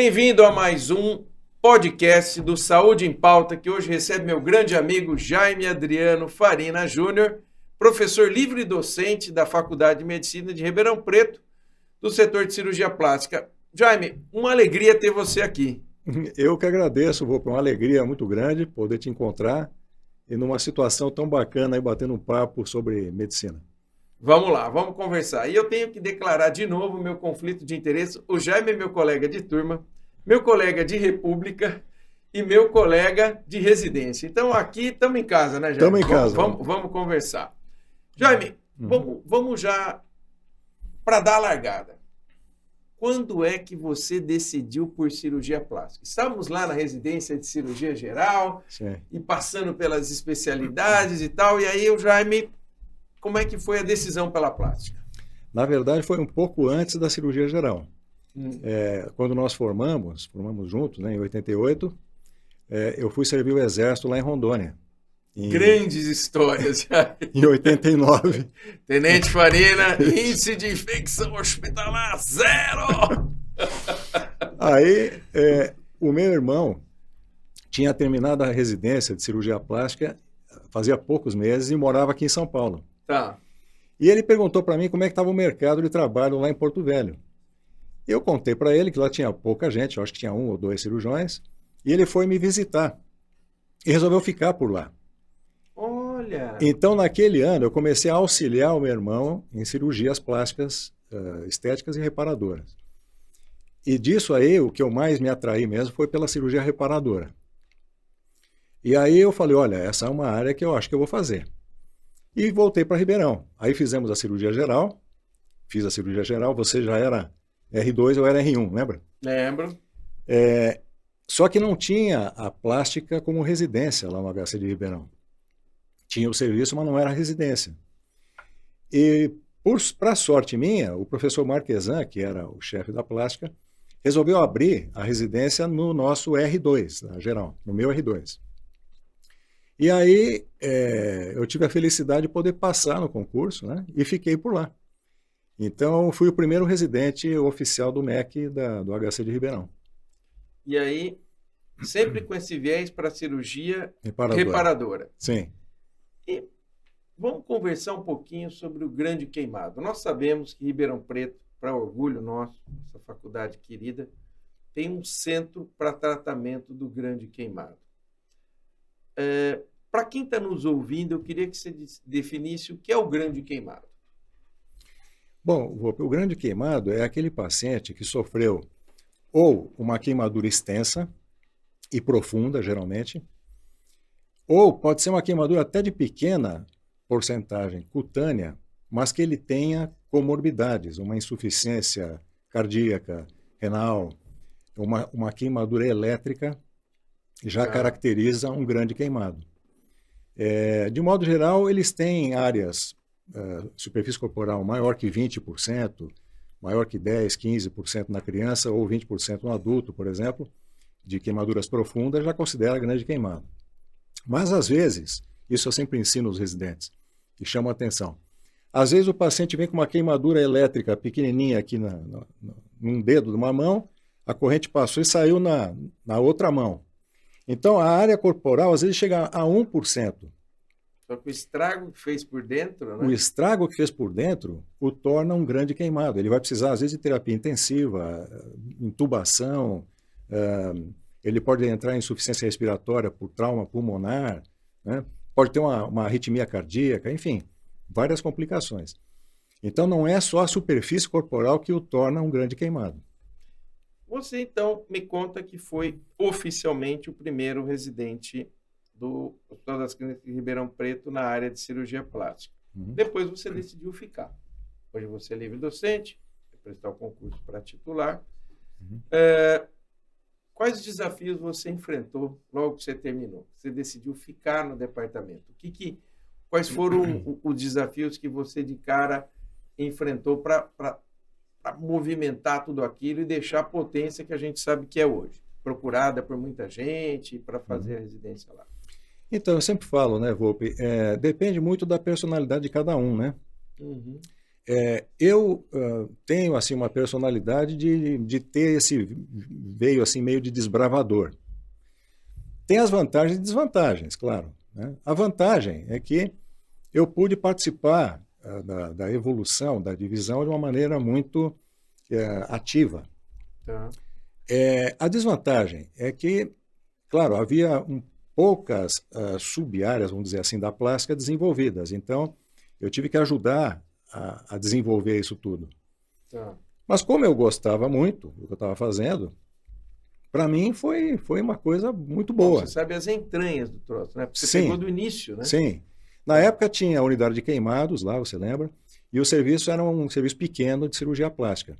Bem-vindo a mais um podcast do Saúde em Pauta, que hoje recebe meu grande amigo Jaime Adriano Farina Júnior, professor livre docente da Faculdade de Medicina de Ribeirão Preto, do setor de cirurgia plástica. Jaime, uma alegria ter você aqui. Eu que agradeço, Volpe, uma alegria muito grande poder te encontrar e numa situação tão bacana aí batendo um papo sobre medicina. Vamos lá, vamos conversar. E eu tenho que declarar de novo o meu conflito de interesse. O Jaime é meu colega de turma, meu colega de república e meu colega de residência. Então aqui estamos em casa, né, Jaime? Estamos em casa. Vamos conversar. Jaime, vamos já para dar a largada. Quando é que você decidiu por cirurgia plástica? Estávamos lá na residência de cirurgia geral. Sim. E passando pelas especialidades e tal, e aí o Jaime, como é que foi a decisão pela plástica? Na verdade, foi um pouco antes da cirurgia geral. Quando nós formamos juntos, né, em 88, eu fui servir o Exército lá em Rondônia. Grandes histórias. Em 89. Tenente Farina, índice de infecção hospitalar 0! Aí, o meu irmão tinha terminado a residência de cirurgia plástica fazia poucos meses e morava aqui em São Paulo. Tá. E ele perguntou para mim como é que estava o mercado de trabalho lá em Porto Velho. Eu contei para ele que lá tinha pouca gente, eu acho que tinha 1 ou 2 cirurgiões, e ele foi me visitar e resolveu ficar por lá. Olha! Então, naquele ano, eu comecei a auxiliar o meu irmão em cirurgias plásticas, estéticas e reparadoras. E disso aí, o que eu mais me atraí mesmo foi pela cirurgia reparadora. E aí eu falei, olha, essa é uma área que eu acho que eu vou fazer. E voltei para Ribeirão. Aí fizemos a cirurgia geral, fiz a cirurgia geral, você já era R2, eu era R1, lembra? Lembro. Só que não tinha a plástica como residência lá no HC de Ribeirão. Tinha o serviço, mas não era residência. E, para sorte minha, o professor Marquesan, que era o chefe da plástica, resolveu abrir a residência no nosso R2, na geral, no meu R2. E aí eu tive a felicidade de poder passar no concurso, né, e fiquei por lá. Então, fui o primeiro residente oficial do MEC do HC de Ribeirão. E aí, sempre com esse viés para cirurgia reparadora. Sim. E vamos conversar um pouquinho sobre o Grande Queimado. Nós sabemos que Ribeirão Preto, para orgulho nosso, essa faculdade querida, tem um centro para tratamento do Grande Queimado. Para quem está nos ouvindo, eu queria que você definisse o que é o Grande Queimado. Bom, o Grande Queimado é aquele paciente que sofreu ou uma queimadura extensa e profunda, geralmente, ou pode ser uma queimadura até de pequena porcentagem cutânea, mas que ele tenha comorbidades, uma insuficiência cardíaca, renal, uma queimadura elétrica já caracteriza um grande queimado. De modo geral, eles têm áreas, superfície corporal maior que 20%, maior que 10%, 15% na criança ou 20% no adulto, por exemplo, de queimaduras profundas, já considera grande queimado. Mas, às vezes, isso eu sempre ensino aos residentes, e chamo a atenção. Às vezes o paciente vem com uma queimadura elétrica pequenininha aqui num dedo de uma mão, a corrente passou e saiu na outra mão. Então, a área corporal, às vezes, chega a 1%. Só que o estrago que fez por dentro, né? O estrago que fez por dentro o torna um grande queimado. Ele vai precisar, às vezes, de terapia intensiva, intubação, ele pode entrar em insuficiência respiratória por trauma pulmonar, né? Pode ter uma arritmia cardíaca, enfim, várias complicações. Então, não é só a superfície corporal que o torna um grande queimado. Você, então, me conta que foi oficialmente o primeiro residente do Hospital das Clínicas de Ribeirão Preto na área de cirurgia plástica. Depois você decidiu ficar. Hoje você é livre docente, vai prestar o concurso para titular. Quais desafios você enfrentou logo que você terminou? Você decidiu ficar no departamento. Quais foram os desafios que você de cara enfrentou para movimentar tudo aquilo e deixar a potência que a gente sabe que é hoje? Procurada por muita gente para fazer a residência lá. Então, eu sempre falo, né, Volpe, depende muito da personalidade de cada um, né? Eu tenho assim uma personalidade de ter esse veio assim meio de desbravador. Tem as vantagens e desvantagens, claro, né? A vantagem é que eu pude participar da evolução, da divisão de uma maneira muito ativa. Tá. A desvantagem é que, claro, havia poucas sub-áreas, vamos dizer assim, da plástica desenvolvidas. Então, eu tive que ajudar a desenvolver isso tudo. Tá. Mas como eu gostava muito do que eu estava fazendo, para mim foi uma coisa muito boa. Você sabe as entranhas do troço, né? Porque você Sim, pegou do início, né? sim. Na época tinha a unidade de queimados lá, você lembra? E o serviço era um serviço pequeno de cirurgia plástica.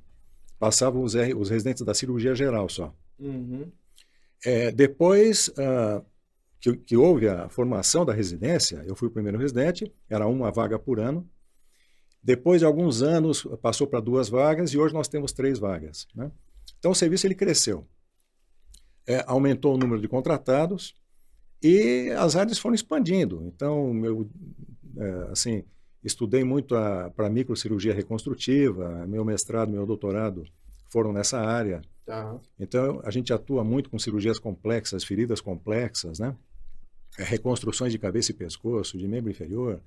Passavam os residentes da cirurgia geral só. Uhum. Depois que houve a formação da residência, eu fui o primeiro residente, era uma vaga por ano. Depois de alguns anos, passou para 2 vagas e hoje nós temos 3 vagas, né? Então o serviço ele cresceu. Aumentou o número de contratados e as áreas foram expandindo. Então, eu assim, estudei muito para microcirurgia reconstrutiva, meu mestrado, meu doutorado foram nessa área. Tá. Então, a gente atua muito com cirurgias complexas, feridas complexas, né? Reconstruções de cabeça e pescoço, de membro inferior,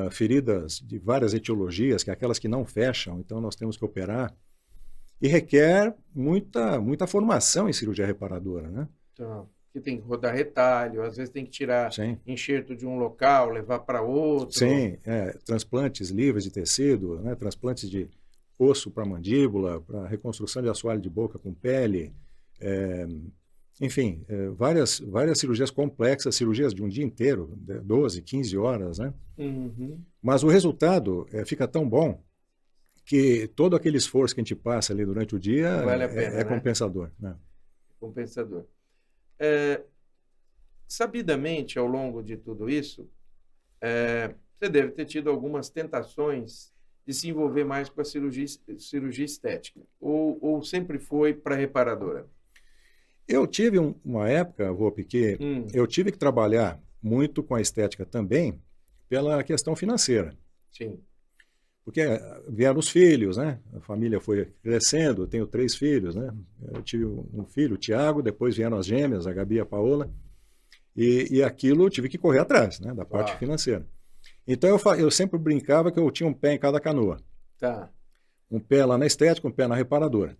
feridas de várias etiologias, que é aquelas que não fecham, então nós temos que operar. E requer muita formação em cirurgia reparadora, né? Tá. Que tem que rodar retalho, às vezes tem que tirar Sim. enxerto de um local, levar para outro. Sim, transplantes livres de tecido, né? Transplantes de osso para mandíbula, para reconstrução de assoalho de boca com pele, enfim, várias cirurgias complexas, cirurgias de um dia inteiro, 12, 15 horas, né? Uhum. Mas o resultado fica tão bom que todo aquele esforço que a gente passa ali durante o dia Vale a pena, né? compensador, né? Compensador. Sabidamente, ao longo de tudo isso, você deve ter tido algumas tentações de se envolver mais com a cirurgia estética, ou sempre foi para reparadora? Eu tive uma época, Volpe, que eu tive que trabalhar muito com a estética também pela questão financeira. Sim. Porque vieram os filhos, né? A família foi crescendo, eu tenho 3 filhos, né? Eu tive um filho, o Tiago, depois vieram as gêmeas, a Gabi e a Paola, e aquilo eu tive que correr atrás, né? Da parte financeira. Então eu sempre brincava que eu tinha um pé em cada canoa. Tá. Um pé lá na estética, um pé na reparadora.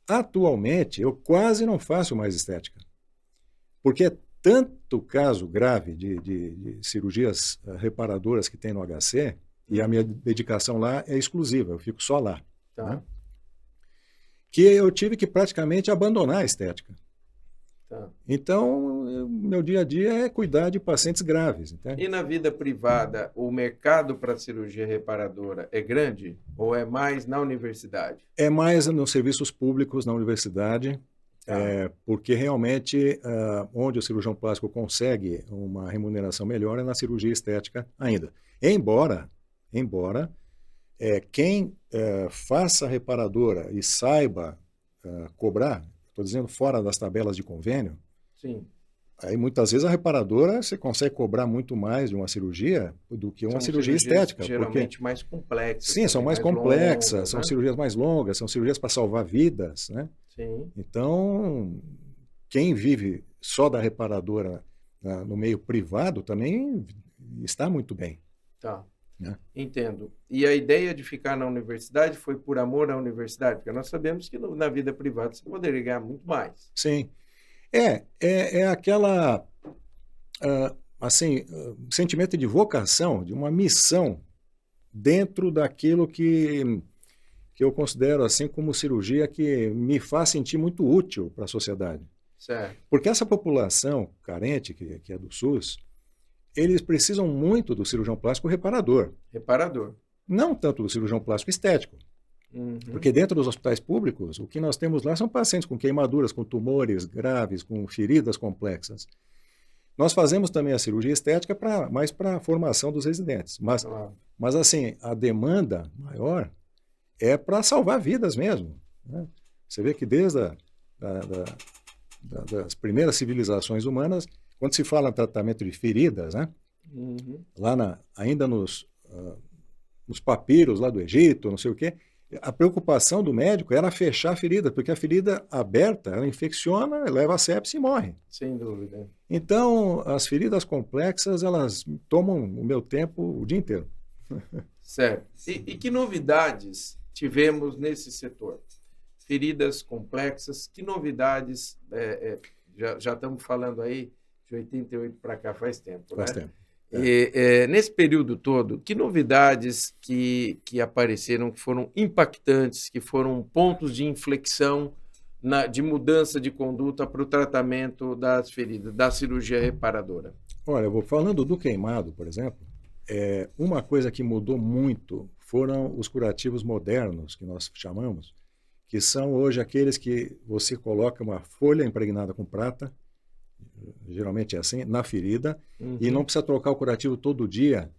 Atualmente, eu quase não faço mais estética. Porque é tanto caso grave de cirurgias reparadoras que tem no HC, e a minha dedicação lá é exclusiva, eu fico só lá. Tá. Né? Que eu tive que praticamente abandonar a estética. Tá. Então, meu dia a dia é cuidar de pacientes graves. Entende? E na vida privada, o mercado para cirurgia reparadora é grande ou é mais na universidade? É mais nos serviços públicos na universidade, porque realmente onde o cirurgião plástico consegue uma remuneração melhor é na cirurgia estética ainda. Embora quem faça reparadora e saiba cobrar, estou dizendo fora das tabelas de convênio, sim. Aí muitas vezes a reparadora você consegue cobrar muito mais de uma cirurgia do que uma cirurgia estética. Geralmente mais complexas. Sim, são mais complexas, longas, são né? cirurgias mais longas, são cirurgias para salvar vidas, né? Sim. Então, quem vive só da reparadora no meio privado também está muito bem. Tá. Né? Entendo. E a ideia de ficar na universidade foi por amor à universidade? Porque nós sabemos que na vida privada você poderia ganhar muito mais. Sim. É aquela, sentimento de vocação, de uma missão dentro daquilo que eu considero assim como cirurgia que me faz sentir muito útil para a sociedade. Certo. Porque essa população carente, que é do SUS, eles precisam muito do cirurgião plástico reparador. Reparador. Não tanto do cirurgião plástico estético. Uhum. Porque dentro dos hospitais públicos, o que nós temos lá são pacientes com queimaduras, com tumores graves, com feridas complexas. Nós fazemos também a cirurgia estética mais para a formação dos residentes. Mas assim, a demanda maior é para salvar vidas mesmo. Né? Você vê que desde das primeiras civilizações humanas, quando se fala em tratamento de feridas, né? Uhum. Lá ainda nos papiros lá do Egito, não sei o quê. A preocupação do médico era fechar a ferida, porque a ferida aberta, ela infecciona, leva a sepse e morre. Sem dúvida. Então, as feridas complexas, elas tomam o meu tempo o dia inteiro. Certo. E que novidades tivemos nesse setor? Feridas complexas, que novidades, já estamos falando aí de 88 para cá, faz tempo, Faz né? tempo. Nesse período todo, que novidades que apareceram, que foram impactantes, que foram pontos de inflexão de mudança de conduta para o tratamento das feridas, da cirurgia reparadora? Olha, eu vou falando do queimado, por exemplo, uma coisa que mudou muito foram os curativos modernos, que nós chamamos, que são hoje aqueles que você coloca uma folha impregnada com prata, geralmente é assim, na ferida, e não precisa trocar o curativo todo dia.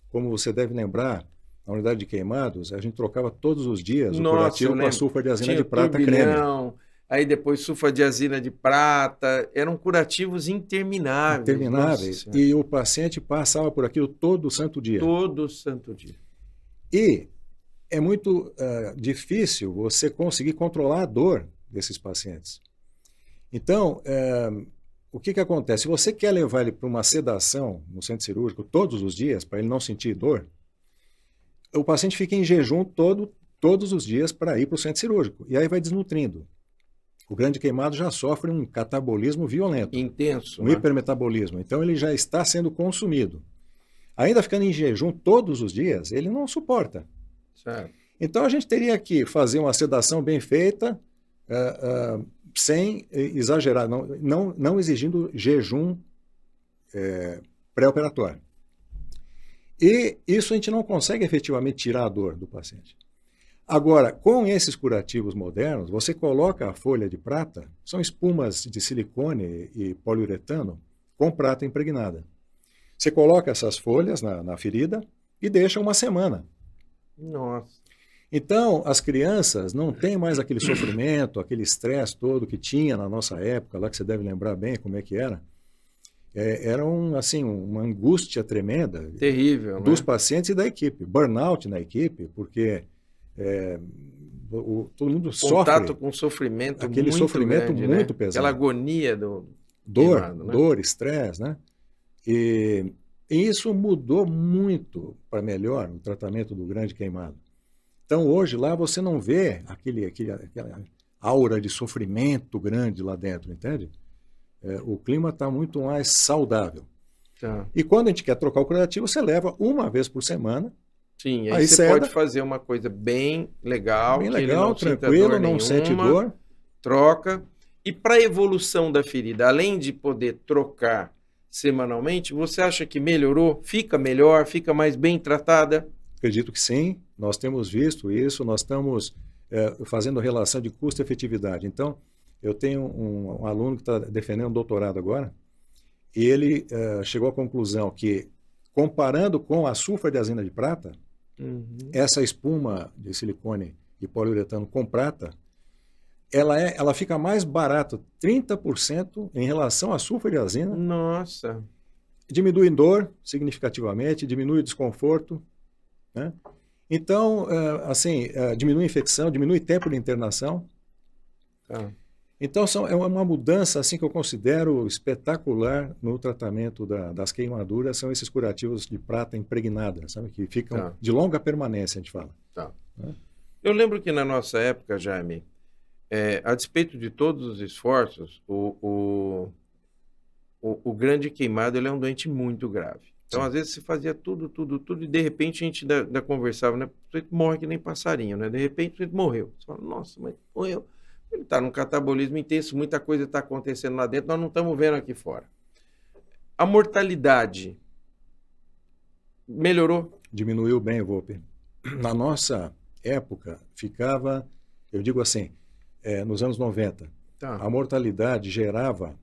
Como você deve lembrar, na unidade de queimados, a gente trocava todos os dias o curativo com a sulfadiazina de prata creme. Aí depois sulfadiazina de prata, eram curativos intermináveis. Intermináveis. E o paciente passava por aquilo todo santo dia. Todo santo dia. E é muito difícil você conseguir controlar a dor desses pacientes. Então, o que acontece? Se você quer levar ele para uma sedação no centro cirúrgico todos os dias, para ele não sentir dor, o paciente fica em jejum todos os dias para ir para o centro cirúrgico. E aí vai desnutrindo. O grande queimado já sofre um catabolismo violento. Intenso. Um hipermetabolismo. Então ele já está sendo consumido. Ainda ficando em jejum todos os dias, ele não suporta. Certo. Então a gente teria que fazer uma sedação bem feita, sem exagerar, não exigindo jejum pré-operatório. E isso a gente não consegue efetivamente tirar a dor do paciente. Agora, com esses curativos modernos, você coloca a folha de prata, são espumas de silicone e poliuretano com prata impregnada. Você coloca essas folhas na ferida e deixa uma semana. Nossa. Então, as crianças não têm mais aquele sofrimento, aquele estresse todo que tinha na nossa época, lá que você deve lembrar bem como é que era. Era uma angústia tremenda. Terrível, dos né? pacientes e da equipe. Burnout na equipe, porque todo mundo sofre. Contato com sofrimento aquele muito sofrimento grande, muito né? pesado. Aquela agonia do dor, queimado, né? Dor, estresse, né? E isso mudou muito para melhor o tratamento do grande queimado. Então, hoje, lá você não vê aquela aura de sofrimento grande lá dentro, entende? O clima está muito mais saudável. Tá. E quando a gente quer trocar o curativo, você leva uma vez por semana. Sim, aí você pode fazer uma coisa bem legal, bem que legal, ele não tranquilo, não sente dor. Troca. E para a evolução da ferida, além de poder trocar semanalmente, você acha que melhorou? Fica melhor? Fica mais bem tratada? Acredito que sim, nós temos visto isso, nós estamos fazendo relação de custo-efetividade. Então, eu tenho um aluno que está defendendo um doutorado agora, e ele chegou à conclusão que, comparando com a sulfadiazina de prata, essa espuma de silicone e poliuretano com prata, ela fica mais barata, 30% em relação à sulfadiazina. Nossa! Diminui dor significativamente, diminui o desconforto, né? Então, diminui a infecção, diminui tempo de internação. Então, é uma mudança assim, que eu considero espetacular no tratamento das queimaduras, são esses curativos de prata impregnada, sabe? Que ficam de longa permanência, a gente fala. Né? Eu lembro que na nossa época, Jaime, a despeito de todos os esforços, o grande queimado ele é um doente muito grave. Então, às vezes, se fazia tudo, e de repente a gente ainda conversava, né? Você morre que nem passarinho, né? De repente, ele morreu. Você fala, nossa, mas morreu. Ele está num catabolismo intenso, muita coisa está acontecendo lá dentro, nós não estamos vendo aqui fora. A mortalidade melhorou? Diminuiu bem, Volpe. Na nossa época, ficava, eu digo assim, nos anos 90, a mortalidade girava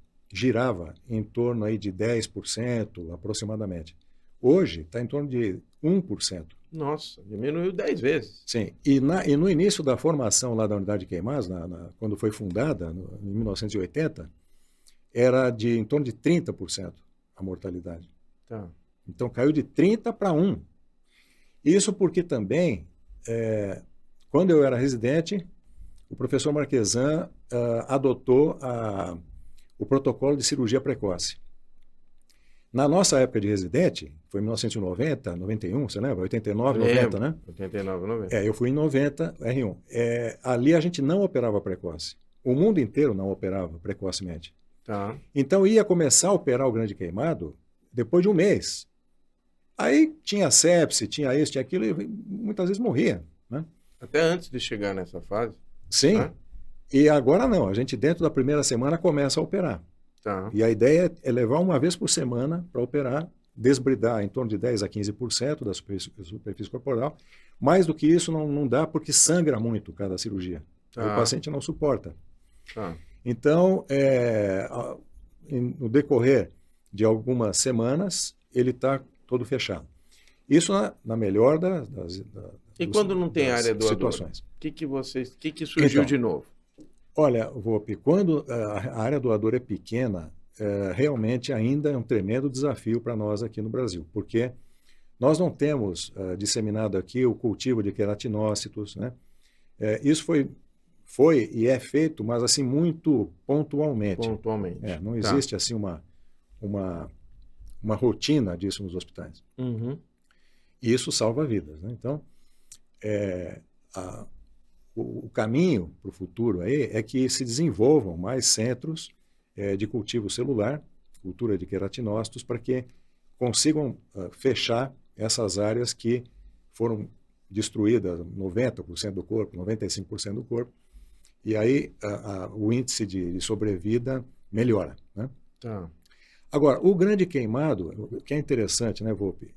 em torno aí de 10% aproximadamente. Hoje está em torno de 1%. Nossa, diminuiu 10 vezes. Sim, e no início da formação lá da unidade de queimados, quando foi fundada, em 1980, era em torno de 30% a mortalidade. Então caiu de 30 para 1. Isso porque também, quando eu era residente, o professor Marquesan adotou o protocolo de cirurgia precoce. Na nossa época de residente, foi em 1990, 91, você lembra? 89, 90, né? 89, 90. Eu fui em 90, R1. Ali a gente não operava precoce. O mundo inteiro não operava precocemente. Tá. Então ia começar a operar o grande queimado depois de um mês. Aí tinha sepse, tinha isso, tinha aquilo, e muitas vezes morria, né? Até antes de chegar nessa fase. Sim. Né? E agora não, a gente dentro da primeira semana começa a operar. Tá. E a ideia é levar uma vez por semana para operar, desbridar em torno de 10 a 15% da superfície corporal. Mais do que isso não dá porque sangra muito cada cirurgia. Tá. O paciente não suporta. Tá. Então, no decorrer de algumas semanas, ele está todo fechado. Isso na melhor das E quando não tem área doadora? Situações. O que surgiu Então, de novo? Olha, Volpe, quando a área doadora é pequena, realmente ainda é um tremendo desafio para nós aqui no Brasil, porque nós não temos disseminado aqui o cultivo de queratinócitos, né? Isso foi e é feito, mas assim muito pontualmente. Pontualmente. Não existe assim uma rotina disso nos hospitais. Uhum. E isso salva vidas, né? Então, o caminho para o futuro aí é que se desenvolvam mais centros de cultivo celular, cultura de queratinócitos, para que consigam fechar essas áreas que foram destruídas, 90% do corpo, 95% do corpo, e aí o índice de sobrevida melhora, né? Tá. Agora, o grande queimado, o que é interessante, né, Volpe,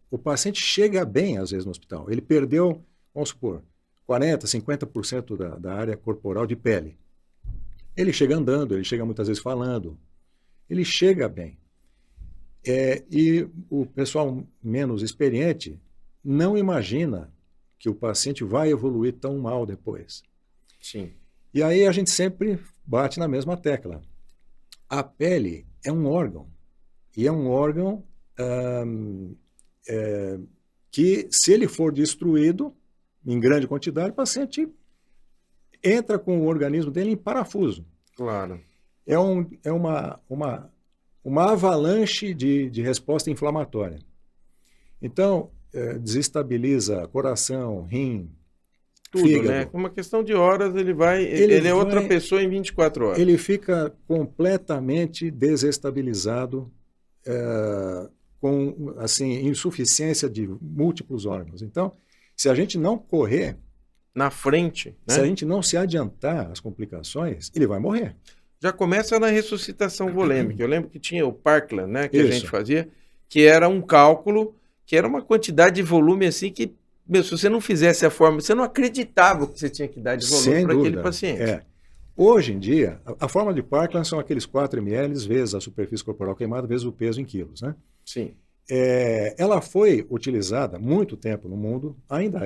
o paciente chega bem, às vezes, no hospital. Ele perdeu, vamos supor, 40%, 50% da área corporal de pele. Ele chega andando, ele chega muitas vezes falando, ele chega bem. E o pessoal menos experiente não imagina que o paciente vai evoluir tão mal depois. Sim. E aí a gente sempre bate na mesma tecla. A pele é um órgão, e é um órgão que, se ele for destruído em grande quantidade, o paciente entra com o organismo dele em parafuso. Claro. É uma avalanche de resposta inflamatória. Então, desestabiliza coração, rim, tudo, fígado. Né? Uma questão de horas, ele é outra pessoa em 24 horas. Ele fica completamente desestabilizado, com assim, insuficiência de múltiplos órgãos. Então, se a gente não correr na frente, né? Se a gente não se adiantar às complicações, ele vai morrer. Já começa na ressuscitação volêmica. Eu lembro que tinha o Parkland, né, que Isso. a gente fazia, que era um cálculo, que era uma quantidade de volume assim que, se você não fizesse a forma, você não acreditava que você tinha que dar de volume para aquele paciente. Hoje em dia, a forma de Parkland são aqueles 4 ml vezes a superfície corporal queimada vezes o peso em quilos, né? Sim. Ela foi utilizada muito tempo no mundo, ainda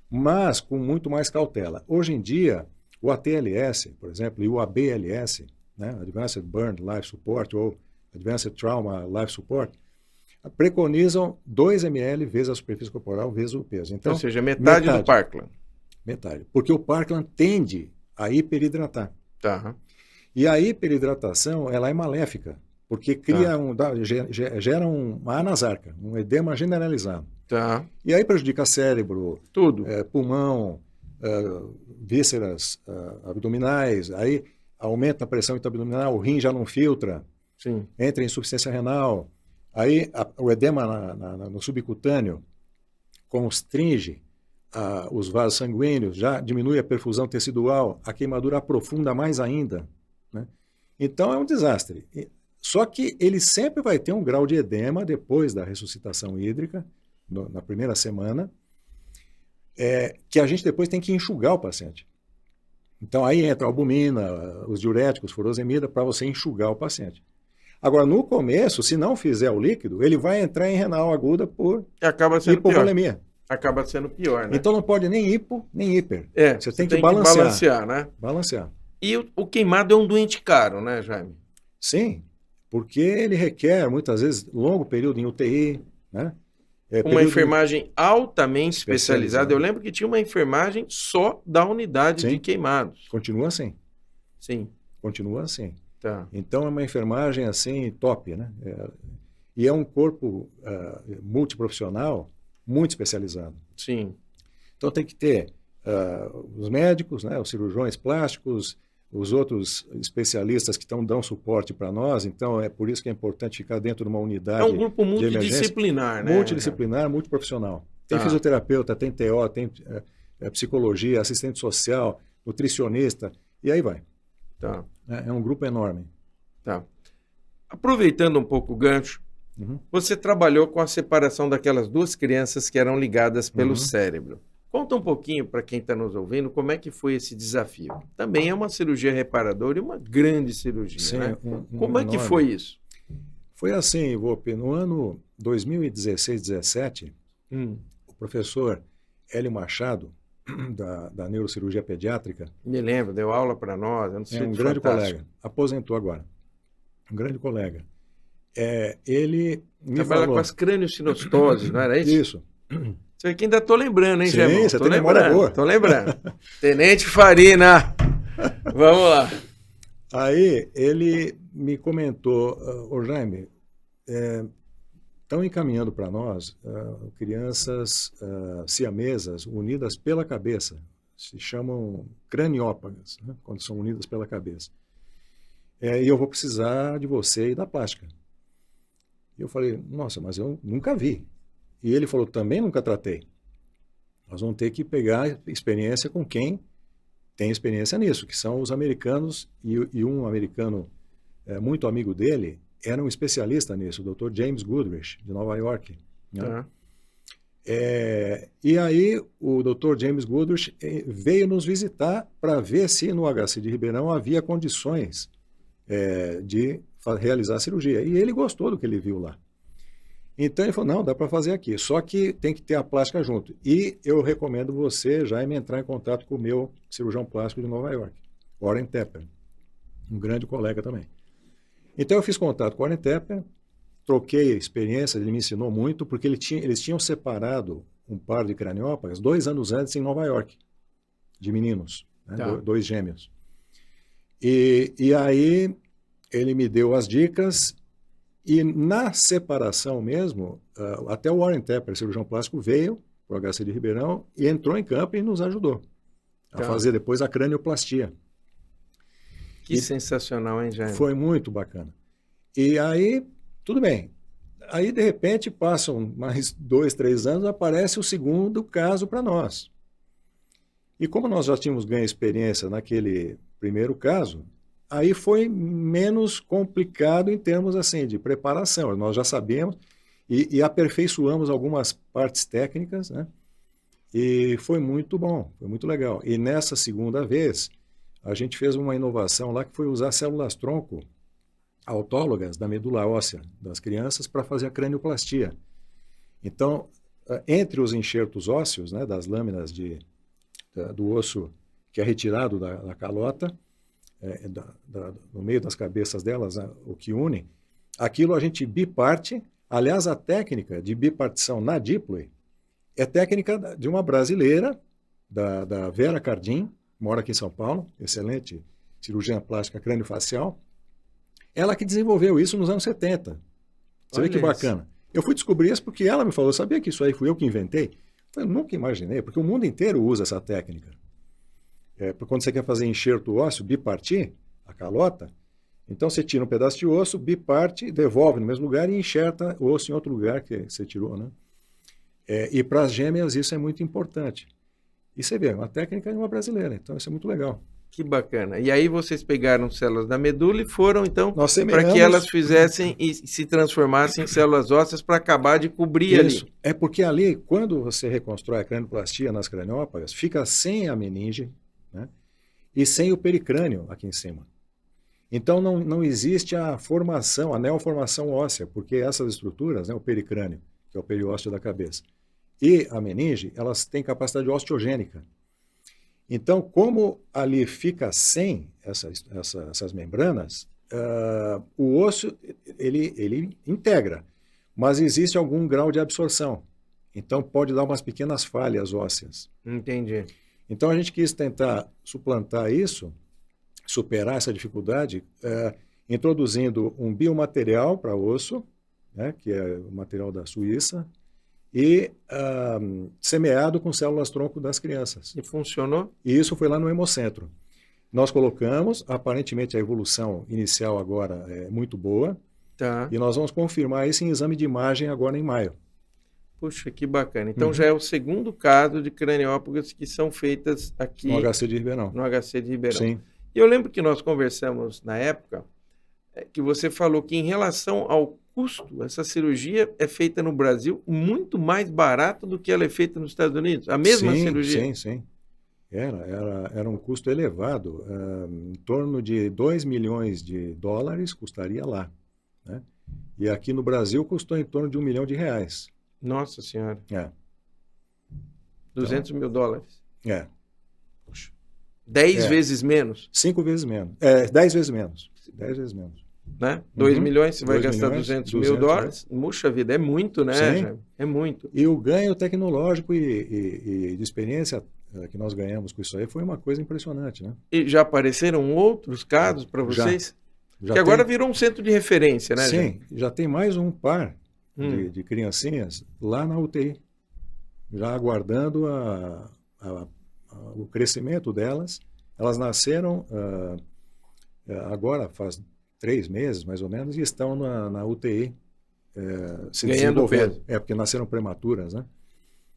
mas com muito mais cautela. Hoje em dia, o ATLS, por exemplo, e o ABLS, né, Advanced Burn Life Support ou Advanced Trauma Life Support, preconizam 2 ml vezes a superfície corporal vezes o peso. Então, ou seja, metade do Parkland. Metade. Porque o Parkland tende a hiperidratar. Tá. E a hiperidratação, ela é maléfica, porque cria gera uma anasarca, um edema generalizado. Tá. E aí prejudica cérebro, tudo, pulmão, vísceras abdominais, aí aumenta a pressão intraabdominal, o rim já não filtra, sim, entra em insuficiência renal, aí o edema no subcutâneo constringe os vasos sanguíneos, já diminui a perfusão tecidual, a queimadura aprofunda mais ainda, né? Então é um desastre. Só que ele sempre vai ter um grau de edema depois da ressuscitação hídrica, na primeira semana, que a gente depois tem que enxugar o paciente. Então aí entra a albumina, os diuréticos, furosemida, para você enxugar o paciente. Agora, no começo, se não fizer o líquido, ele vai entrar em renal aguda por hipovolemia. Pior. Acaba sendo pior, né? Então não pode nem hipo, nem hiper. Você tem que balancear, né? Balancear. E o queimado é um doente caro, né, Jaime? Sim, porque ele requer, muitas vezes, longo período em UTI, né? Uma enfermagem altamente especializada. especializada. Eu lembro que tinha uma enfermagem só da unidade Sim. de queimados. Continua assim. Sim. Continua assim. Tá. Então é uma enfermagem assim top, né? E é um corpo multiprofissional muito especializado. Sim. Então tem que ter os médicos, né, os cirurgiões plásticos, os outros especialistas que dão suporte para nós. Então é por isso que é importante ficar dentro de uma unidade É um grupo de emergência multidisciplinar, né? multidisciplinar, multiprofissional. Tem Tá. fisioterapeuta, tem TO, tem psicologia, assistente social, nutricionista, e aí vai. Tá. É um grupo enorme. Tá. Aproveitando um pouco o gancho, Uhum. você trabalhou com a separação daquelas duas crianças que eram ligadas pelo Uhum. cérebro. Conta um pouquinho para quem está nos ouvindo como é que foi esse desafio. Também é uma cirurgia reparadora e uma grande cirurgia, Sim, né? Como é que enorme. foi isso? Foi assim, Volpe, no ano 2016-17, o professor Hélio Machado, da neurocirurgia pediátrica, Me lembro, deu aula para nós. É um um sujeito grande fantástico. colega, aposentou agora, um grande colega. Ele me Trabalha falou... com as crâniosinostoses, não era isso? Isso. Isso aqui ainda estou lembrando, hein, Sim, Gemão? você tem memória boa. Estou lembrando. Tenente Farina. Vamos lá. Aí ele me comentou, ô Jaime, estão encaminhando para nós crianças siamesas unidas pela cabeça. Se chamam craniópagas, né, quando são unidas pela cabeça. E eu vou precisar de você e da plástica. E eu falei, nossa, mas eu nunca vi. E ele falou, também nunca tratei. Nós vamos ter que pegar experiência com quem tem experiência nisso, que são os americanos, e um americano muito amigo dele era um especialista nisso, o Dr. James Goodrich, de Nova York. Né? E aí o Dr. James Goodrich veio nos visitar para ver se no HC de Ribeirão havia condições de realizar a cirurgia. E ele gostou do que ele viu lá. Então ele falou, não, dá para fazer aqui, só que tem que ter a plástica junto. E eu recomendo você, Jaime, entrar em contato com o meu cirurgião plástico de Nova York, Warren Tepper, um grande colega também. Então eu fiz contato com o Warren Tepper, troquei experiência, ele me ensinou muito, porque eles tinham separado um par de craniópatas 2 anos antes em Nova York, de meninos, né, Tá. 2 gêmeos. E aí ele me deu as dicas. E na separação mesmo, até o Warren Tepper, cirurgião plástico, veio para o HC de Ribeirão e entrou em campo e nos ajudou a fazer depois a cranioplastia. Que sensacional, hein, Jaime? Foi muito bacana. E aí, tudo bem. Aí, de repente, passam mais 2, 3 anos, aparece o segundo caso para nós. E como nós já tínhamos ganho experiência naquele primeiro caso, aí foi menos complicado em termos assim de preparação. Nós já sabemos e aperfeiçoamos algumas partes técnicas, né? E foi muito bom, foi muito legal. E nessa segunda vez, a gente fez uma inovação lá que foi usar células-tronco autólogas da medula óssea das crianças para fazer a cranioplastia. Então, entre os enxertos ósseos, né, das lâminas do osso que é retirado da calota, no meio das cabeças delas, o que une, aquilo a gente biparte. Aliás, a técnica de bipartição na díploe é técnica de uma brasileira, da Vera Cardim, mora aqui em São Paulo, excelente cirurgiã plástica crâniofacial. Ela que desenvolveu isso nos anos 70. Você vê que bacana. Eu fui descobrir isso porque ela me falou, sabia que isso aí fui eu que inventei? Eu nunca imaginei, porque o mundo inteiro usa essa técnica. Quando você quer fazer enxerto ósseo, bipartir a calota, então você tira um pedaço de osso, biparte, devolve no mesmo lugar e enxerta o osso em outro lugar que você tirou, né? E para as gêmeas isso é muito importante. E você vê, uma técnica de uma brasileira, então isso é muito legal. Que bacana. E aí vocês pegaram células da medula e foram, então, para que elas fizessem e se transformassem em células ósseas para acabar de cobrir isso. ali. É porque ali, quando você reconstrói a cranioplastia nas craniópagas, fica sem a meninge, né, e sem o pericrânio aqui em cima. Então não existe a formação, a neoformação óssea, porque essas estruturas, né, o pericrânio, que é o periósteo da cabeça, e a meninge, elas têm capacidade osteogênica. Então, como ali fica sem essas membranas, o osso ele integra, mas existe algum grau de absorção. Então pode dar umas pequenas falhas ósseas. Entendi. Então a gente quis tentar suplantar isso, superar essa dificuldade, introduzindo um biomaterial para osso, né, que é o material da Suíça, e semeado com células-tronco das crianças. E funcionou? E isso foi lá no Hemocentro. Nós colocamos, aparentemente a evolução inicial agora é muito boa, Tá. e nós vamos confirmar isso em exame de imagem agora em maio. Puxa, que bacana. Então já é o segundo caso de craniópatas que são feitas aqui No HC de Ribeirão. no HC de Ribeirão. Sim. E eu lembro que nós conversamos na época, que você falou que em relação ao custo, essa cirurgia é feita no Brasil muito mais barato do que ela é feita nos Estados Unidos. A mesma cirurgia. Sim, sim. Era um custo elevado. Em torno de 2 milhões de dólares custaria lá, né? E aqui no Brasil custou em torno de R$1 milhão. Nossa Senhora. É. 200 mil dólares. É. 10 vezes menos, 5 vezes menos. 10 vezes menos. 10 vezes menos. né? 2 Uhum. milhões, você vai 2 gastar milhões, 200 200 mil dólares. Puxa vida, é muito, né? Sim. Jaime? É muito. E o ganho tecnológico e de experiência que nós ganhamos com isso aí foi uma coisa impressionante, né? E já apareceram outros casos para vocês? Já Que agora tem- virou um centro de referência, né, Jaime? Sim, já tem mais um par Hum. de criancinhas lá na UTI, já aguardando o crescimento delas. Elas nasceram agora faz 3 meses, mais ou menos, e estão na UTI se Ganhando desenvolvendo. peso. Porque nasceram prematuras, né?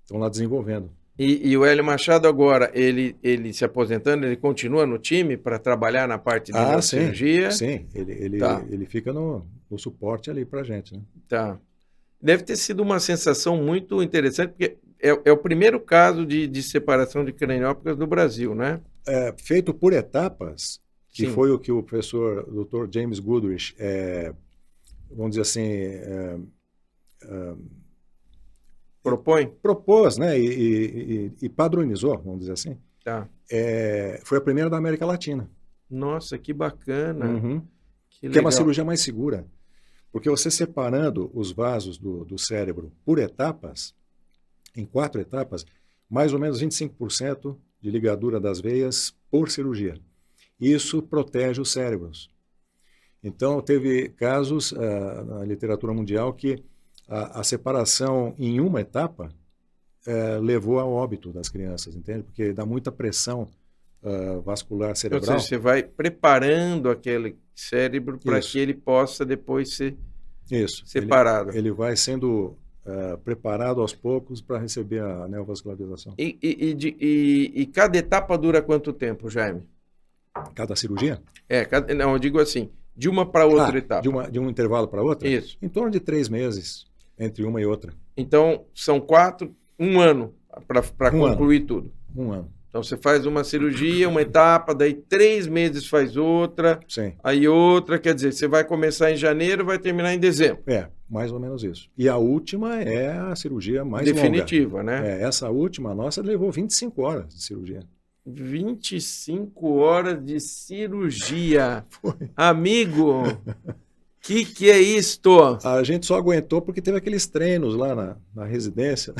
Estão lá desenvolvendo. E o Hélio Machado agora, ele se aposentando, ele continua no time para trabalhar na parte de neurocirurgia? Sim, ele Tá. fica no suporte ali pra gente, né? Tá. Deve ter sido uma sensação muito interessante, porque é o primeiro caso de separação de craniópatas no Brasil, né? Feito por etapas, que Sim. foi o que o professor Dr. James Goodrich, vamos dizer assim, Propõe? propôs, né, e padronizou, vamos dizer assim, Tá. foi a primeira da América Latina. Nossa, que bacana. Uhum. Que Que é legal. uma cirurgia mais segura. Porque você separando os vasos do cérebro por etapas, em 4 etapas, mais ou menos 25% de ligadura das veias por cirurgia. Isso protege os cérebros. Então, teve casos na literatura mundial que a separação em uma etapa levou ao óbito das crianças, entende? Porque dá muita pressão vascular Ou cerebral. seja, você vai preparando aquele cérebro para Isso. que ele possa depois ser Isso. separado. Ele vai sendo preparado aos poucos para receber a neovascularização. E cada etapa dura quanto tempo, Jaime? Cada cirurgia? Não, eu digo assim, de uma para outra etapa. De um intervalo para outra? Isso. Em torno de 3 meses entre uma e outra. Então, são 4, 1 ano para Um concluir tudo. 1 ano. Então, você faz uma cirurgia, uma etapa, daí 3 meses faz outra, Sim. aí outra, quer dizer, você vai começar em janeiro, vai terminar em dezembro. Mais ou menos isso. E a última é a cirurgia mais Definitiva, longa. né? Essa última nossa levou 25 horas de cirurgia. 25 horas de cirurgia. Foi. Amigo, que é isto? A gente só aguentou porque teve aqueles treinos lá na residência.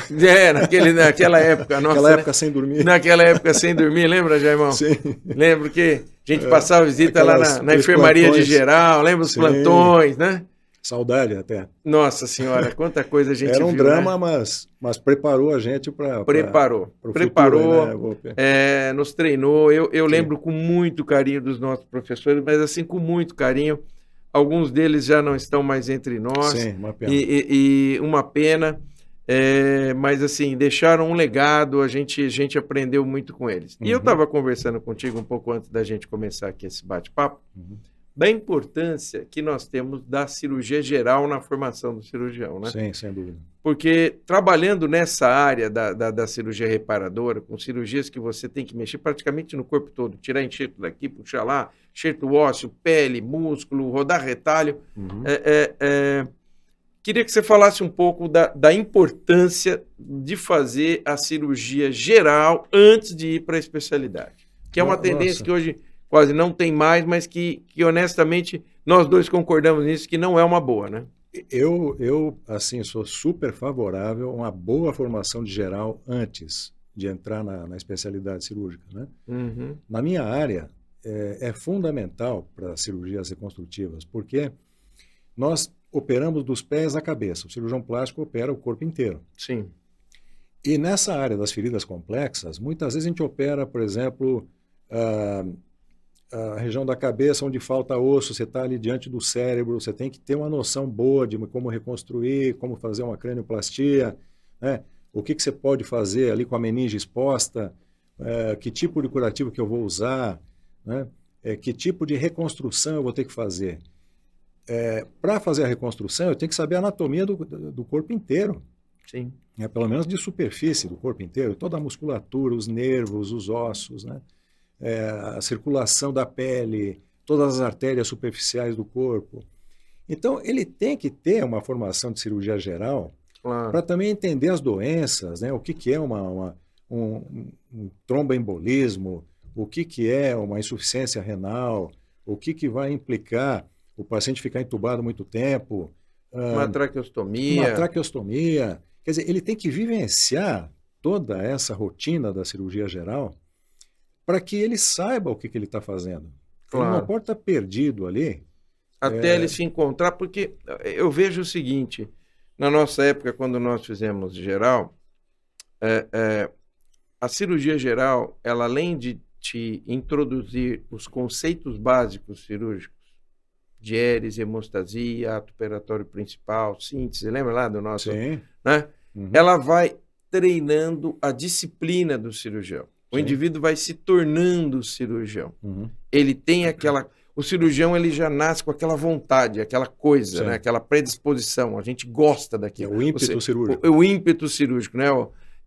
Naquela época, nossa, Naquela né? época sem dormir. Naquela época sem dormir, lembra, Jaimão? Sim. Lembro que a gente passava visita lá na aqueles enfermaria plantões. de geral, lembra os Sim. plantões, né? Saudade até. Nossa Senhora, quanta coisa a gente Era um viu, drama, né? mas preparou a gente para Preparou, nos treinou. Eu lembro com muito carinho dos nossos professores, mas assim, com muito carinho. Alguns deles já não estão mais entre nós. Sim, uma pena. E uma pena, mas assim, deixaram um legado, a gente aprendeu muito com eles. E eu estava conversando contigo um pouco antes da gente começar aqui esse bate-papo, da importância que nós temos da cirurgia geral na formação do cirurgião, né? Sim, sem dúvida. Porque trabalhando nessa área da cirurgia reparadora, com cirurgias que você tem que mexer praticamente no corpo todo, tirar enxerto daqui, puxar lá, enxerto ósseo, pele, músculo, rodar retalho, queria que você falasse um pouco da importância de fazer a cirurgia geral antes de ir para a especialidade, que é uma tendência que hoje quase não tem mais, mas que honestamente nós dois concordamos nisso, que não é uma boa, né? Eu, assim, sou super favorável a uma boa formação de geral antes de entrar na especialidade cirúrgica, né? Uhum. Na minha área, é fundamental para cirurgias reconstrutivas, porque nós operamos dos pés à cabeça. O cirurgião plástico opera o corpo inteiro. Sim. E nessa área das feridas complexas, muitas vezes a gente opera, por exemplo, a região da cabeça onde falta osso, você está ali diante do cérebro, você tem que ter uma noção boa de como reconstruir, como fazer uma cranioplastia, né? O que você pode fazer ali com a meninge exposta, que tipo de curativo que eu vou usar, né? Que tipo de reconstrução eu vou ter que fazer. Para fazer a reconstrução, eu tenho que saber a anatomia do corpo inteiro. Sim. Pelo menos de superfície do corpo inteiro, toda a musculatura, os nervos, os ossos, né? A circulação da pele, todas as artérias superficiais do corpo. Então, ele tem que ter uma formação de cirurgia geral para também entender as doenças, né? O que é um tromboembolismo, o que é uma insuficiência renal, o que vai implicar o paciente ficar entubado muito tempo. Uma traqueostomia. Uma traqueostomia. Quer dizer, ele tem que vivenciar toda essa rotina da cirurgia geral para que ele saiba o que ele está fazendo. Ele não pode estar perdido ali. Até ele se encontrar, porque eu vejo o seguinte, na nossa época, quando nós fizemos geral, a cirurgia geral, ela além de te introduzir os conceitos básicos cirúrgicos, diérese, hemostasia, ato operatório principal, síntese, lembra lá do nosso... Sim. Né? Uhum. Ela vai treinando a disciplina do cirurgião. O indivíduo vai se tornando cirurgião. Uhum. Ele tem aquela... O cirurgião, ele já nasce com aquela vontade, aquela coisa, né? Aquela predisposição. A gente gosta daquilo. O ímpeto cirúrgico. O ímpeto cirúrgico, né?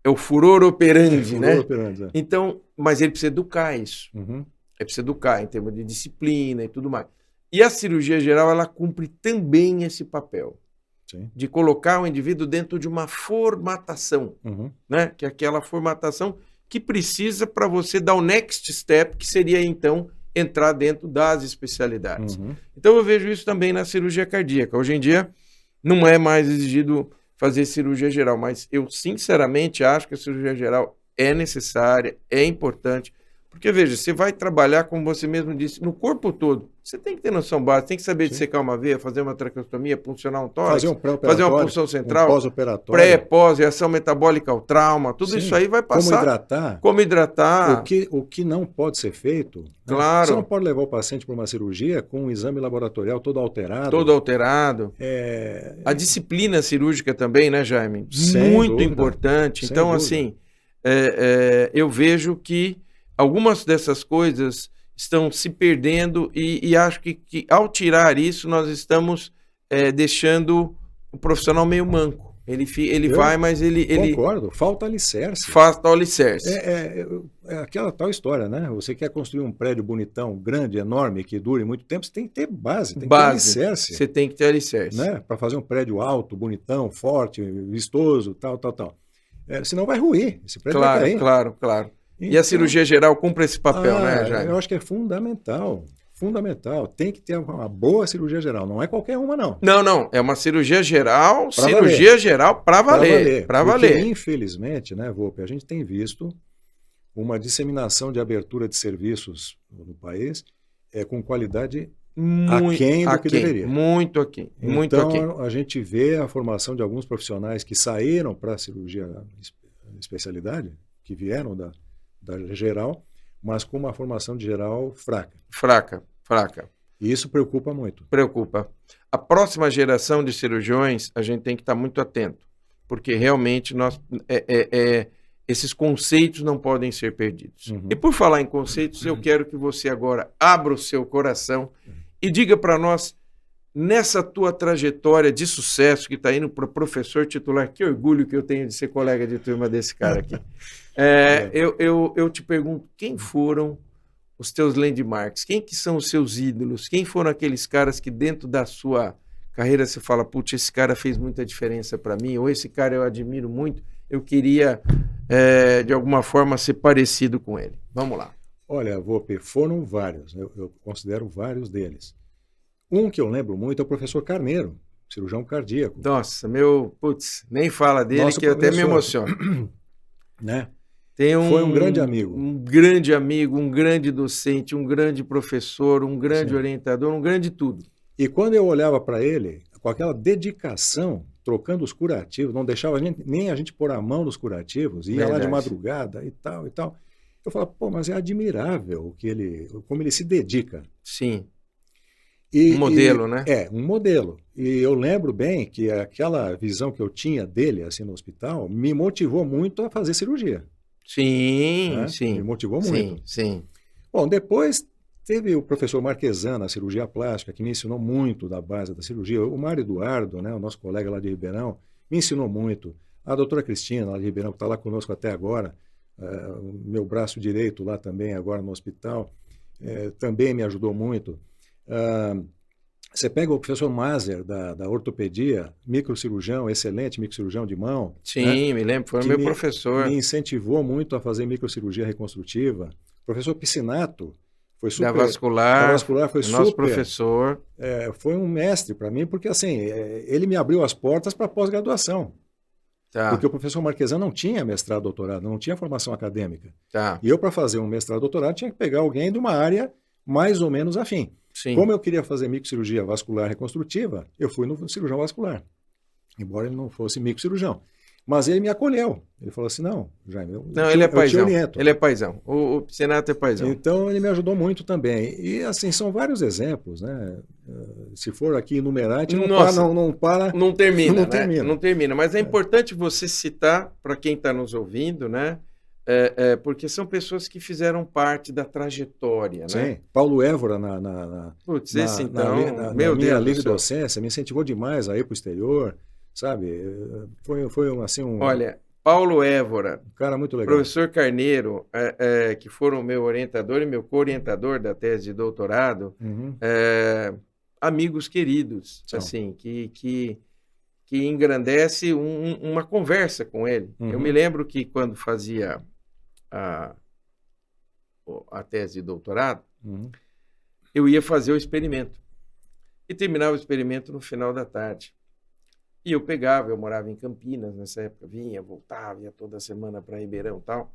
É o furor operandi, né? Operandi, Então, mas ele precisa educar isso. Uhum. Ele precisa educar em termos de disciplina e tudo mais. E a cirurgia geral, ela cumpre também esse papel. Sim. De colocar o indivíduo dentro de uma formatação, uhum. né? Que é aquela formatação que precisa para você dar o next step, que seria, então, entrar dentro das especialidades. Uhum. Então, eu vejo isso também na cirurgia cardíaca. Hoje em dia, não é mais exigido fazer cirurgia geral, mas eu, sinceramente, acho que a cirurgia geral é necessária, é importante, porque, veja, você vai trabalhar, como você mesmo disse, no corpo todo. Você tem que ter noção básica, tem que saber dissecar uma veia, fazer uma traqueostomia, puncionar um tórax, fazer uma punção central, pós-operatório, pré-pós, reação metabólica ao trauma, tudo isso aí vai passar. Como hidratar. O que não pode ser feito. Claro. Né? Você não pode levar o paciente para uma cirurgia com um exame laboratorial todo alterado. Todo alterado. A disciplina cirúrgica também, né, Jaime? Muito importante. Então, assim, eu vejo que algumas dessas coisas estão se perdendo e acho que ao tirar isso nós estamos deixando o profissional meio manco. Ele vai, mas ele... Concordo, falta alicerce. Falta alicerce. É aquela tal história, né? Você quer construir um prédio bonitão, grande, enorme, que dure muito tempo, você tem que ter base, tem que ter alicerce. Você tem que ter alicerce. Né? Para fazer um prédio alto, bonitão, forte, vistoso, tal. Senão vai ruir, esse prédio vai cair. Claro. Então, e a cirurgia geral cumpre esse papel, né, Jaime? Eu acho que é fundamental. Fundamental. Tem que ter uma boa cirurgia geral. Não é qualquer uma, não. Não. É uma cirurgia geral, geral para valer. Para valer. Porque, infelizmente, né, Volpe, a gente tem visto uma disseminação de abertura de serviços no país com qualidade aquém do que deveria. Muito aquém. Então, a gente vê a formação de alguns profissionais que saíram para a cirurgia especialidade, que vieram da geral, mas com uma formação de geral fraca. Fraca. E isso preocupa muito. Preocupa. A próxima geração de cirurgiões, a gente tem que estar muito atento, porque realmente esses conceitos não podem ser perdidos. Uhum. E por falar em conceitos, eu quero que você agora abra o seu coração e diga para nós, nessa tua trajetória de sucesso que está indo para o professor titular, que orgulho que eu tenho de ser colega de turma desse cara aqui. Eu te pergunto, quem foram os teus landmarks? Quem que são os seus ídolos? Quem foram aqueles caras que dentro da sua carreira você fala, putz, esse cara fez muita diferença para mim, ou esse cara eu admiro muito, eu queria, de alguma forma, ser parecido com ele. Vamos lá. Olha, Volpe, foram vários, eu considero vários deles. Um que eu lembro muito é o professor Carneiro, cirurgião cardíaco. Nossa, nem fala dele, Nosso que eu até me professor, emociono. né? Tem Foi um grande amigo. Um grande amigo, um grande docente, um grande professor, um grande Sim. orientador, um grande tudo. E quando eu olhava para ele, com aquela dedicação, trocando os curativos, não deixava nem a gente pôr a mão nos curativos, ia lá de madrugada e tal e tal. Eu falava, pô, mas é admirável como ele se dedica. Sim. Um modelo, né? Um modelo. E eu lembro bem que aquela visão que eu tinha dele, assim, no hospital, me motivou muito a fazer cirurgia. Sim, né? sim. Me motivou muito. Sim. Bom, depois teve o professor Marquesan, na cirurgia plástica, que me ensinou muito da base da cirurgia. O Mário Eduardo, né, o nosso colega lá de Ribeirão, me ensinou muito. A doutora Cristina, lá de Ribeirão, que está lá conosco até agora, meu braço direito lá também, agora no hospital, também me ajudou muito. Você pega o professor Maser, da ortopedia, microcirurgião, excelente microcirurgião de mão. Sim, né? Me lembro, foi meu professor. Me incentivou muito a fazer microcirurgia reconstrutiva. O professor Piscinato foi super... Da vascular foi nosso super, professor. Foi um mestre para mim, porque assim, ele me abriu as portas para pós-graduação. Tá. Porque o professor Marquesan não tinha mestrado, doutorado, não tinha formação acadêmica. Tá. E eu, para fazer um mestrado, doutorado, tinha que pegar alguém de uma área mais ou menos afim. Sim. Como eu queria fazer microcirurgia vascular reconstrutiva, eu fui no cirurgião vascular, embora ele não fosse microcirurgião. Mas ele me acolheu. Ele falou assim, não, Jaime, eu te oriento. Ele é paizão. O Piscinato é paizão. Então, ele me ajudou muito também. E, assim, são vários exemplos, né? Se for aqui enumerar, a gente não termina, não né? termina. Não termina. Mas é importante você citar, para quem está nos ouvindo, né? Porque são pessoas que fizeram parte da trajetória, Sim. né? Paulo Évora na minha livre docência me incentivou demais a ir para o exterior, sabe? Foi assim um... Olha, Paulo Évora, um cara muito legal. Professor Carneiro, que foram meu orientador e meu co-orientador da tese de doutorado, amigos queridos, assim, que engrandece uma conversa com ele. Eu me lembro que quando fazia a tese de doutorado, eu ia fazer o experimento. E terminava o experimento no final da tarde. E eu morava em Campinas nessa época, voltava, ia toda semana para Ribeirão e tal.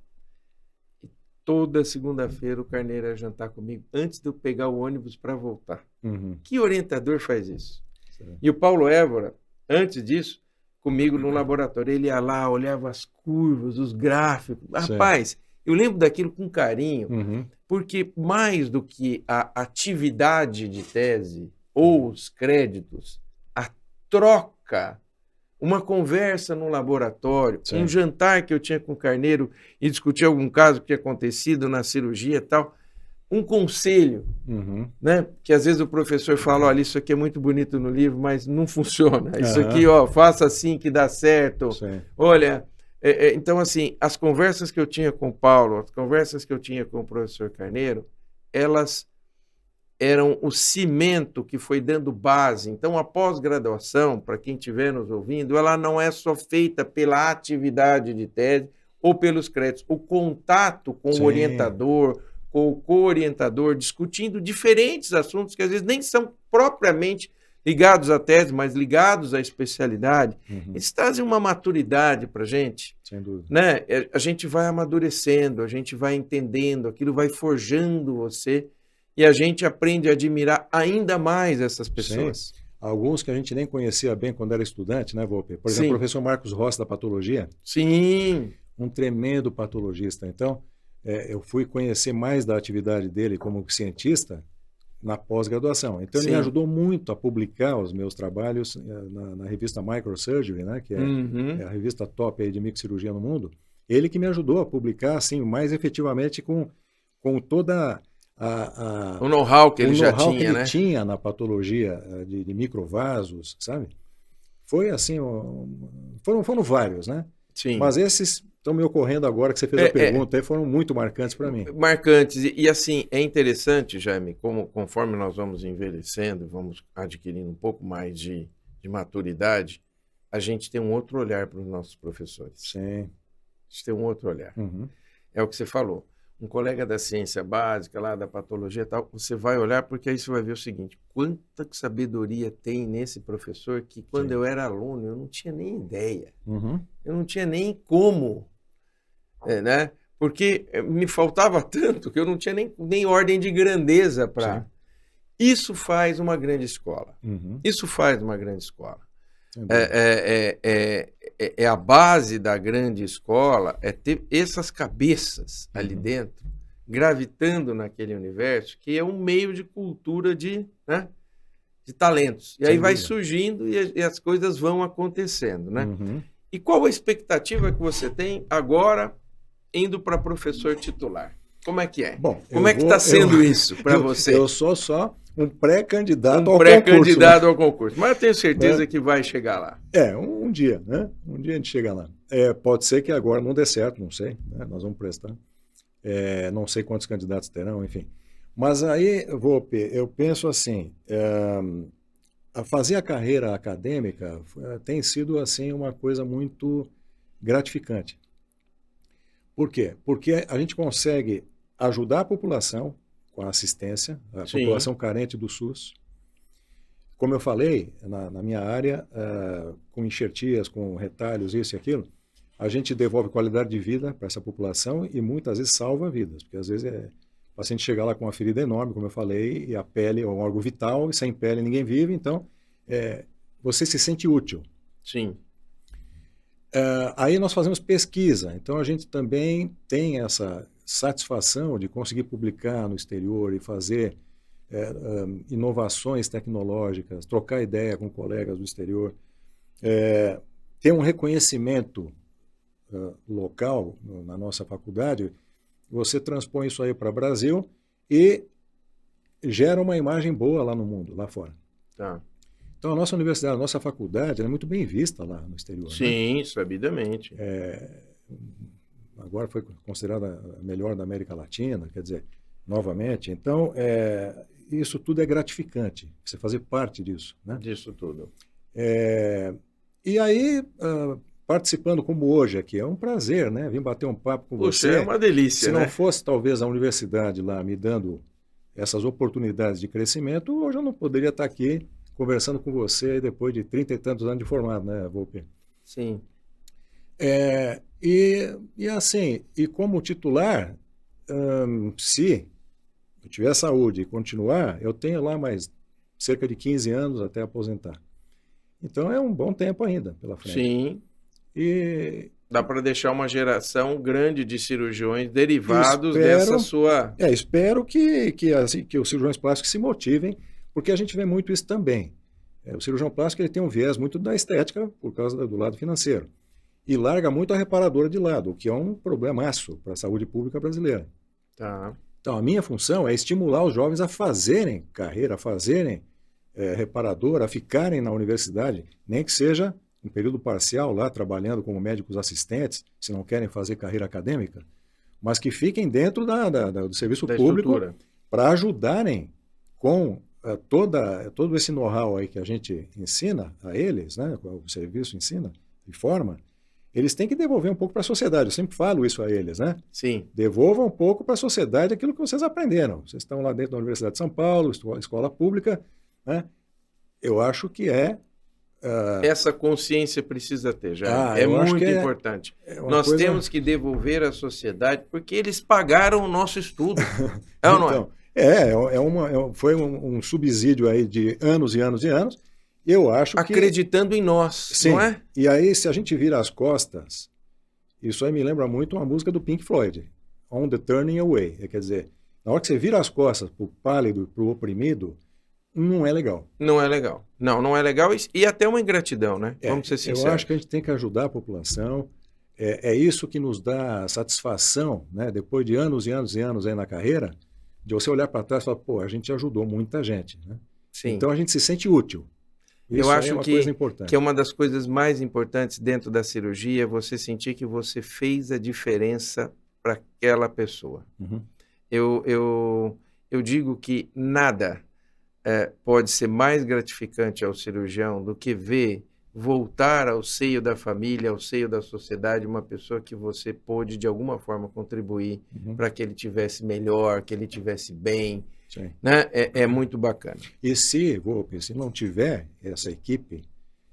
E toda segunda-feira o Carneiro ia jantar comigo antes de eu pegar o ônibus para voltar. Que orientador faz isso? Sim. E o Paulo Évora, antes disso, comigo no laboratório, ele ia lá, olhava as curvas, os gráficos. Sim. Rapaz, eu lembro daquilo com carinho, porque mais do que a atividade de tese ou os créditos, a troca, uma conversa no laboratório, um jantar que eu tinha com o Carneiro e discutir algum caso que tinha acontecido na cirurgia e tal, um conselho, né? Que às vezes o professor fala, olha, isso aqui é muito bonito no livro, mas não funciona. Isso aqui, ó, faça assim que dá certo. Sim. Olha, então assim, as conversas que eu tinha com o Paulo, as conversas que eu tinha com o professor Carneiro, elas eram o cimento que foi dando base. Então, a pós-graduação, para quem estiver nos ouvindo, ela não é só feita pela atividade de tese ou pelos créditos. O contato com o orientador, com o co-orientador, discutindo diferentes assuntos que às vezes nem são propriamente ligados à tese, mas ligados à especialidade, eles trazem uma maturidade para a gente. Sem dúvida. Né? A gente vai amadurecendo, a gente vai entendendo, aquilo vai forjando você, e a gente aprende a admirar ainda mais essas pessoas. Sim. Alguns que a gente nem conhecia bem quando era estudante, né, Volpe? Por exemplo, o professor Marcos Rossi, da patologia. Sim. Um tremendo patologista. Então, eu fui conhecer mais da atividade dele como cientista na pós-graduação. Então, ele me ajudou muito a publicar os meus trabalhos na revista Microsurgery, né, que é a revista top aí de microcirurgia no mundo. Ele que me ajudou a publicar assim, mais efetivamente com toda o know-how que ele já tinha, que ele né? tinha na patologia de microvasos, sabe? Foi assim, foram vários, né? Sim. Mas esses estão me ocorrendo agora que você fez a pergunta, aí foram muito marcantes para mim. Marcantes. E assim, é interessante, Jaime, conforme nós vamos envelhecendo, vamos adquirindo um pouco mais de maturidade, a gente tem um outro olhar para os nossos professores. Sim. A gente tem um outro olhar. É o que você falou. um colega da ciência básica, lá da patologia e tal, você vai olhar, porque aí você vai ver o seguinte, quanta sabedoria tem nesse professor que quando Sim. eu era aluno eu não tinha nem ideia, Uhum. eu não tinha nem como, né? Porque me faltava tanto que eu não tinha nem ordem de grandeza para... Sim. Isso faz uma grande escola. Uhum. Isso faz uma grande escola. Sem dúvida. É a base da grande escola, é ter essas cabeças ali Uhum. dentro, gravitando naquele universo, que é um meio de cultura né, de talentos. E aí Sem vai dúvida. surgindo e as coisas vão acontecendo. Né? Uhum. E qual a expectativa que você tem agora indo para professor titular? Como é que é? Bom, Como é que está sendo isso para você? Eu sou só um pré-candidato ao pré-candidato concurso, ao concurso. Mas eu tenho certeza né? que vai chegar lá. Um dia, né? Um dia a gente chega lá. Pode ser que agora não dê certo, não sei, né? Nós vamos prestar. Não sei quantos candidatos terão, enfim. Mas aí, Volpe, eu penso assim, fazer a carreira acadêmica tem sido assim uma coisa muito gratificante. Por quê? Porque a gente consegue ajudar a população com a assistência, a Sim. população carente do SUS. Como eu falei, na minha área, com enxertias, com retalhos, isso e aquilo, a gente devolve qualidade de vida para essa população e muitas vezes salva vidas, porque às vezes o paciente chega lá com uma ferida enorme, como eu falei, e a pele é um órgão vital, e sem pele ninguém vive, então você se sente útil. Sim. Aí nós fazemos pesquisa, então a gente também tem essa satisfação de conseguir publicar no exterior e fazer inovações tecnológicas, trocar ideia com colegas do exterior, ter um reconhecimento local na nossa faculdade, você transpõe isso aí para o Brasil e gera uma imagem boa lá no mundo, lá fora. Tá. Então a nossa universidade, a nossa faculdade, ela é muito bem vista lá no exterior. Sim, né? sabidamente. Agora foi considerada a melhor da América Latina, quer dizer, novamente. Então, isso tudo é gratificante, você fazer parte disso. Né? Disso tudo. E aí, participando como hoje aqui, é um prazer, né? Vim bater um papo com Puxa, você. é uma delícia, Se né? não fosse, talvez, a universidade lá me dando essas oportunidades de crescimento, hoje eu não poderia estar aqui conversando com você depois de 30 e tantos anos de formado, né, Volpe? Sim. E assim, e como titular, se eu tiver saúde e continuar, eu tenho lá mais cerca de 15 anos até aposentar. Então é um bom tempo ainda pela frente. Sim. E dá para deixar uma geração grande de cirurgiões derivados dessa sua... espero que os cirurgiões plásticos se motivem, porque a gente vê muito isso também. O cirurgião plástico ele tem um viés muito da estética por causa do lado financeiro. E larga muito a reparadora de lado, o que é um problemaço para a saúde pública brasileira. Tá. Então, a minha função é estimular os jovens a fazerem carreira, a fazerem reparadora, a ficarem na universidade, nem que seja um período parcial lá, trabalhando como médicos assistentes, se não querem fazer carreira acadêmica, mas que fiquem dentro do serviço público para ajudarem com todo esse know-how aí que a gente ensina a eles, né, o serviço ensina e forma, eles têm que devolver um pouco para a sociedade. Eu sempre falo isso a eles, né? Sim. Devolvam um pouco para a sociedade aquilo que vocês aprenderam. Vocês estão lá dentro da Universidade de São Paulo, escola pública, né? Eu acho que essa consciência precisa ter, já. É muito importante. Nós temos que devolver à sociedade porque eles pagaram o nosso estudo. É ou não é? Foi um subsídio aí de anos e anos e anos. Eu acho acreditando em nós, sim, não é? E aí, se a gente vira as costas, isso aí me lembra muito uma música do Pink Floyd, On the Turning Away. Quer dizer, na hora que você vira as costas para o pálido, para o oprimido, não é legal. Não é legal. Não é legal e até uma ingratidão, né? Vamos ser sinceros. Eu acho que a gente tem que ajudar a população. É isso que nos dá satisfação, né? Depois de anos e anos e anos aí na carreira, de você olhar para trás e falar, pô, a gente ajudou muita gente. Né? Sim. Então a gente se sente útil. Isso eu acho é uma coisa importante. Que é uma das coisas mais importantes dentro da cirurgia, você sentir que você fez a diferença para aquela pessoa. Uhum. Eu digo que nada pode ser mais gratificante ao cirurgião do que ver voltar ao seio da família, ao seio da sociedade, uma pessoa que você pôde, de alguma forma, contribuir para que ele tivesse melhor, que ele tivesse bem, Sim. né? É muito bacana. E se não tiver essa equipe,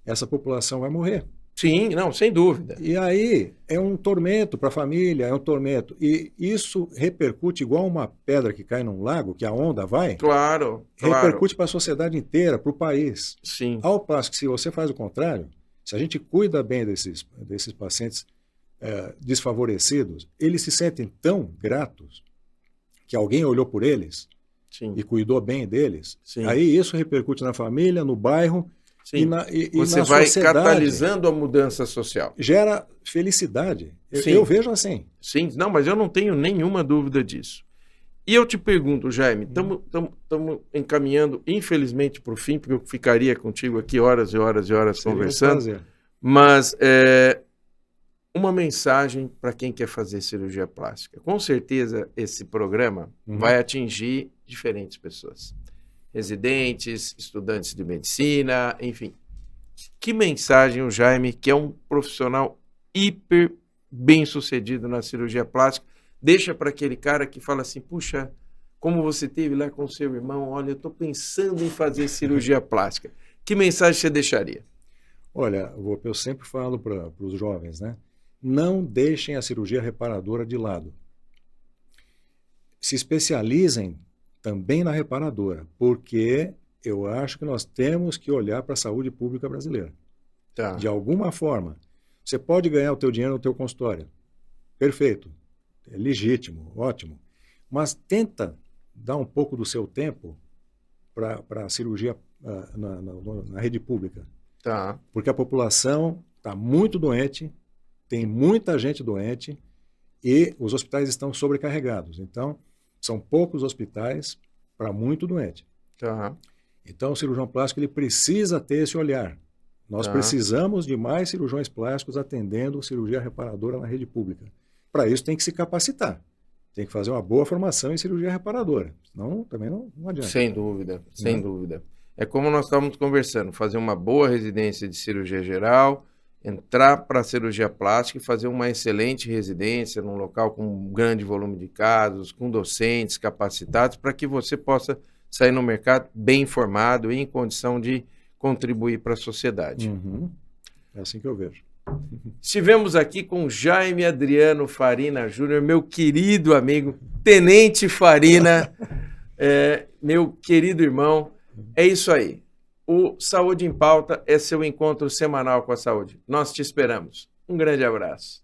essa população vai morrer. Sim, não, sem dúvida. E aí é um tormento para a família, é um tormento. E isso repercute igual uma pedra que cai num lago, que a onda vai, Claro. repercute para a sociedade inteira, para o país. Sim. Ao passo que se você faz o contrário, se a gente cuida bem desses pacientes desfavorecidos, eles se sentem tão gratos que alguém olhou por eles Sim. e cuidou bem deles. Sim. Aí isso repercute na família, no bairro. Sim. Você na vai sociedade, catalisando a mudança social. Gera felicidade. Sim. Eu vejo assim. Sim, não, mas eu não tenho nenhuma dúvida disso. E eu te pergunto, Jaime, estamos encaminhando, infelizmente, para o fim, porque eu ficaria contigo aqui horas e horas e horas conversando. Mas uma mensagem para quem quer fazer cirurgia plástica. Com certeza, esse programa vai atingir diferentes pessoas. Residentes, estudantes de medicina, enfim. Que mensagem o Jaime, que é um profissional hiper bem-sucedido na cirurgia plástica, deixa para aquele cara que fala assim, puxa, como você teve lá com o seu irmão, olha, eu estou pensando em fazer cirurgia plástica. Que mensagem você deixaria? Olha, eu sempre falo para os jovens, né? Não deixem a cirurgia reparadora de lado. Se especializem também na reparadora, porque eu acho que nós temos que olhar para a saúde pública brasileira. Tá. De alguma forma. Você pode ganhar o teu dinheiro no teu consultório. Perfeito. É legítimo, ótimo. Mas tenta dar um pouco do seu tempo para a cirurgia na rede pública. Tá. Porque a população está muito doente, tem muita gente doente e os hospitais estão sobrecarregados. Então, são poucos hospitais para muito doente. Tá. Então, o cirurgião plástico ele precisa ter esse olhar. Nós precisamos de mais cirurgiões plásticos atendendo cirurgia reparadora na rede pública. Para isso, tem que se capacitar. Tem que fazer uma boa formação em cirurgia reparadora. Senão, também não adianta. Sem dúvida, sem dúvida. É como nós estávamos conversando, fazer uma boa residência de cirurgia geral, entrar para a cirurgia plástica e fazer uma excelente residência num local com um grande volume de casos, com docentes capacitados, para que você possa sair no mercado bem informado e em condição de contribuir para a sociedade. É assim que eu vejo. Estivemos aqui com Jaime Adriano Farina Júnior, meu querido amigo, Tenente Farina, meu querido irmão. É isso aí. O Saúde em Pauta é seu encontro semanal com a saúde. Nós te esperamos. Um grande abraço.